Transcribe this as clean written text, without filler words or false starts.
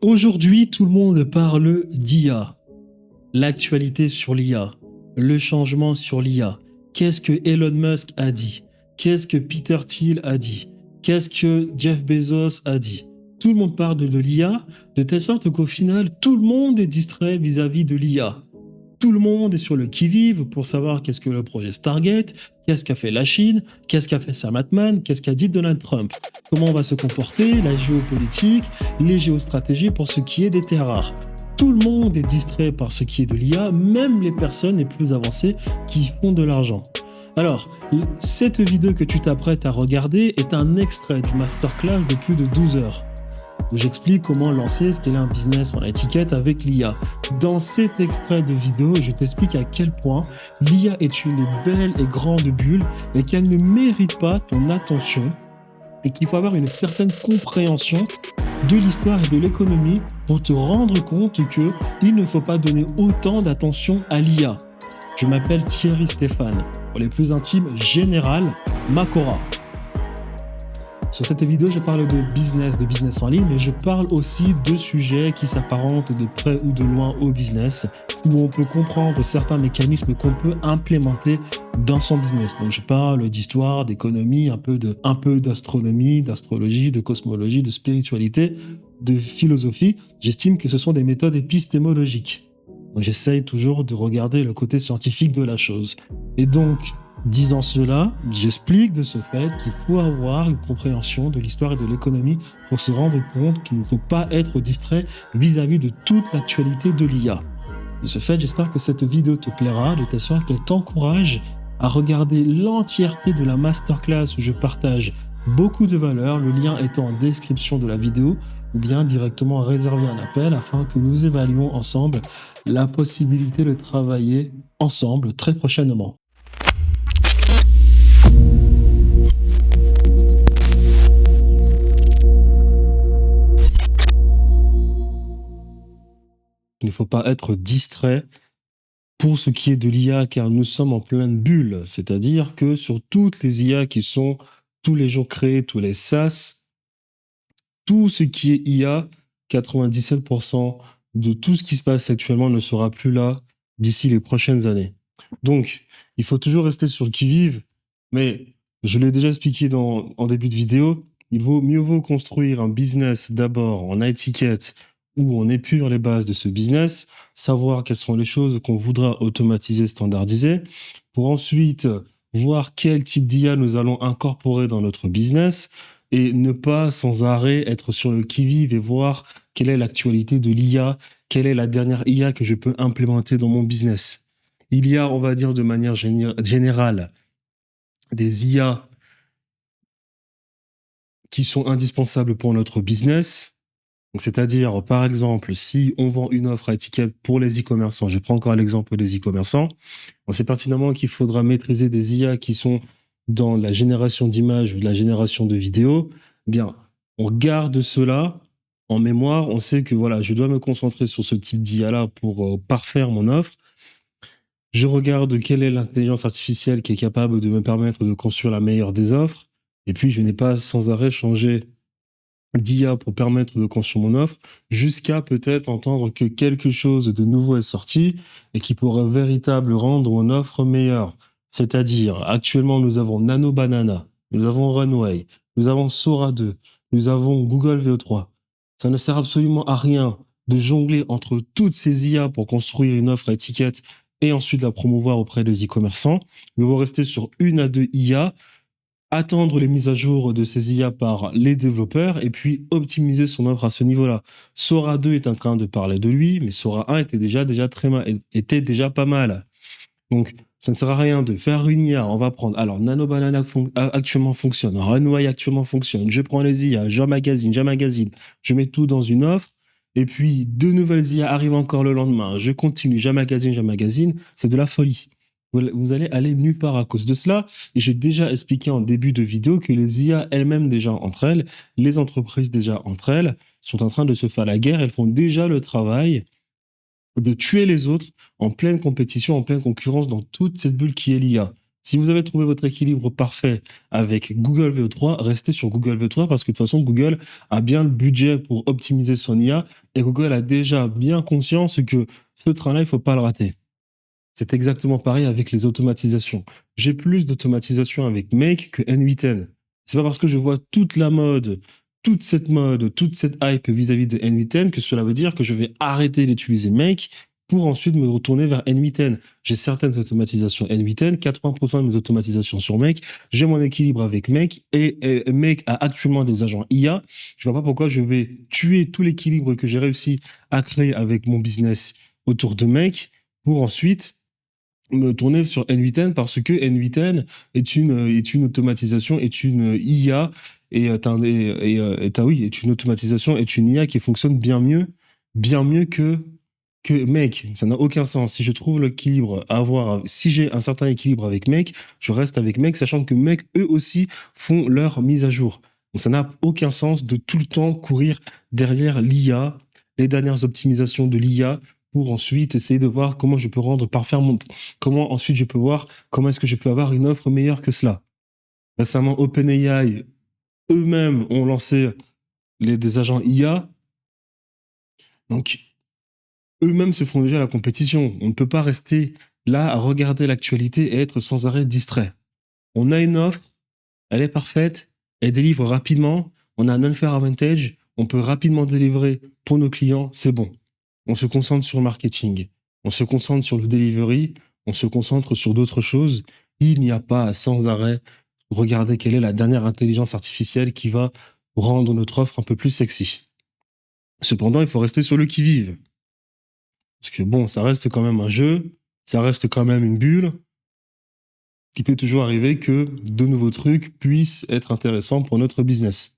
Aujourd'hui, tout le monde parle d'IA, l'actualité sur l'IA, le changement sur l'IA. Qu'est-ce que Elon Musk a dit? Qu'est-ce que Peter Thiel a dit? Qu'est-ce que Jeff Bezos a dit? Tout le monde parle de l'IA, de telle sorte qu'au final, tout le monde est distrait vis-à-vis de l'IA. Tout le monde est sur le qui-vive pour savoir qu'est-ce que le projet Stargate, qu'est-ce qu'a fait la Chine, qu'est-ce qu'a fait Sam Altman, qu'est-ce qu'a dit Donald Trump, comment on va se comporter, la géopolitique, les géostratégies pour ce qui est des terres rares. Tout le monde est distrait par ce qui est de l'IA, même les personnes les plus avancées qui font de l'argent. Alors, cette vidéo que tu t'apprêtes à regarder est un extrait du masterclass de plus de 12 heures, où j'explique comment lancer ce qu'est un business en étiquette avec l'IA. Dans cet extrait de vidéo, je t'explique à quel point l'IA est une belle et grande bulle et qu'elle ne mérite pas ton attention et qu'il faut avoir une certaine compréhension de l'histoire et de l'économie pour te rendre compte qu'il ne faut pas donner autant d'attention à l'IA. Je m'appelle Thierry Stéphane. Pour les plus intimes, Général Makora. Sur cette vidéo, je parle de business en ligne, mais je parle aussi de sujets qui s'apparentent de près ou de loin au business, où on peut comprendre certains mécanismes qu'on peut implémenter dans son business. Donc, je parle d'histoire, d'économie, un peu d'astronomie, d'astrologie, de cosmologie, de spiritualité, de philosophie. J'estime que ce sont des méthodes épistémologiques. Donc, j'essaye toujours de regarder le côté scientifique de la chose. Et donc, disant cela, j'explique de ce fait qu'il faut avoir une compréhension de l'histoire et de l'économie pour se rendre compte qu'il ne faut pas être distrait vis-à-vis de toute l'actualité de l'IA. De ce fait, j'espère que cette vidéo te plaira, de telle sorte qu'elle t'encourage à regarder l'entièreté de la masterclass où je partage beaucoup de valeurs, le lien étant en description de la vidéo, ou bien directement réserver un appel afin que nous évaluions ensemble la possibilité de travailler ensemble très prochainement. Il ne faut pas être distrait pour ce qui est de l'IA, car nous sommes en pleine bulle. C'est-à-dire que sur toutes les IA qui sont tous les jours créées, tous les SaaS, tout ce qui est IA, 97% de tout ce qui se passe actuellement ne sera plus là d'ici les prochaines années. Donc, il faut toujours rester sur le qui-vive, mais je l'ai déjà expliqué en début de vidéo, mieux vaut construire un business d'abord en étiquette, où on épure les bases de ce business, savoir quelles sont les choses qu'on voudra automatiser, standardiser, pour ensuite voir quel type d'IA nous allons incorporer dans notre business et ne pas sans arrêt être sur le qui-vive et voir quelle est l'actualité de l'IA, quelle est la dernière IA que je peux implémenter dans mon business. Il y a, on va dire de manière générale, des IA qui sont indispensables pour notre business. C'est-à-dire, par exemple, si on vend une offre à étiquette pour les e-commerçants, je prends encore l'exemple des e-commerçants, on sait pertinemment qu'il faudra maîtriser des IA qui sont dans la génération d'images ou de la génération de vidéos. Bien, on garde cela en mémoire, on sait que voilà, je dois me concentrer sur ce type d'IA-là pour parfaire mon offre. Je regarde quelle est l'intelligence artificielle qui est capable de me permettre de construire la meilleure des offres, et puis je n'ai pas sans arrêt changé d'IA pour permettre de construire mon offre, jusqu'à peut-être entendre que quelque chose de nouveau est sorti et qui pourrait véritablement rendre mon offre meilleure. C'est-à-dire, actuellement, nous avons Nano Banana, nous avons Runway, nous avons Sora 2, nous avons Google VO3. Ça ne sert absolument à rien de jongler entre toutes ces IA pour construire une offre à étiquette et ensuite la promouvoir auprès des e-commerçants. Nous allons rester sur 1 à 2 IA, attendre les mises à jour de ces IA par les développeurs et puis optimiser son offre à ce niveau-là. Sora 2 est en train de parler de lui, mais Sora 1 était déjà pas mal. Donc, ça ne sert à rien de faire une IA. On va prendre, alors, Nano Banana actuellement fonctionne, Runway actuellement fonctionne, je prends les IA, j'emmagasine, je mets tout dans une offre, et puis deux nouvelles IA arrivent encore le lendemain, je continue, j'emmagasine, c'est de la folie. Vous allez aller nulle part à cause de cela. Et j'ai déjà expliqué en début de vidéo que les IA elles-mêmes déjà entre elles, les entreprises déjà entre elles, sont en train de se faire la guerre. Elles font déjà le travail de tuer les autres en pleine compétition, en pleine concurrence dans toute cette bulle qui est l'IA. Si vous avez trouvé votre équilibre parfait avec Google VO3, restez sur Google VO3 parce que de toute façon, Google a bien le budget pour optimiser son IA et Google a déjà bien conscience que ce train-là, il ne faut pas le rater. C'est exactement pareil avec les automatisations. J'ai plus d'automatisation avec Make que N8N. C'est pas parce que je vois toute cette hype vis-à-vis de N8N que cela veut dire que je vais arrêter d'utiliser Make pour ensuite me retourner vers N8N. J'ai certaines automatisations N8N, 80% de mes automatisations sur Make. J'ai mon équilibre avec Make et Make a actuellement des agents IA. Je vois pas pourquoi je vais tuer tout l'équilibre que j'ai réussi à créer avec mon business autour de Make pour ensuite me tourner sur N8N parce que N8N est une automatisation, est une IA est une automatisation, est une IA qui fonctionne bien mieux que Make. Ça n'a aucun sens. Si je trouve l'équilibre à avoir, si j'ai un certain équilibre avec Make, je reste avec Make, sachant que Make, eux aussi, font leur mise à jour. Donc ça n'a aucun sens de tout le temps courir derrière l'IA, les dernières optimisations de l'IA, pour ensuite essayer de voir comment je peux rendre parfait comment ensuite je peux voir comment est-ce que je peux avoir une offre meilleure que cela. Récemment, OpenAI eux-mêmes ont lancé des agents IA. Donc, eux-mêmes se font déjà la compétition. On ne peut pas rester là à regarder l'actualité et être sans arrêt distrait. On a une offre, elle est parfaite, elle délivre rapidement, on a un unfair advantage, on peut rapidement délivrer pour nos clients, c'est bon. On se concentre sur le marketing, on se concentre sur le delivery, on se concentre sur d'autres choses. Il n'y a pas à sans arrêt regarder quelle est la dernière intelligence artificielle qui va rendre notre offre un peu plus sexy. Cependant, il faut rester sur le qui-vive. Parce que bon, ça reste quand même un jeu, ça reste quand même une bulle. Il peut toujours arriver que de nouveaux trucs puissent être intéressants pour notre business.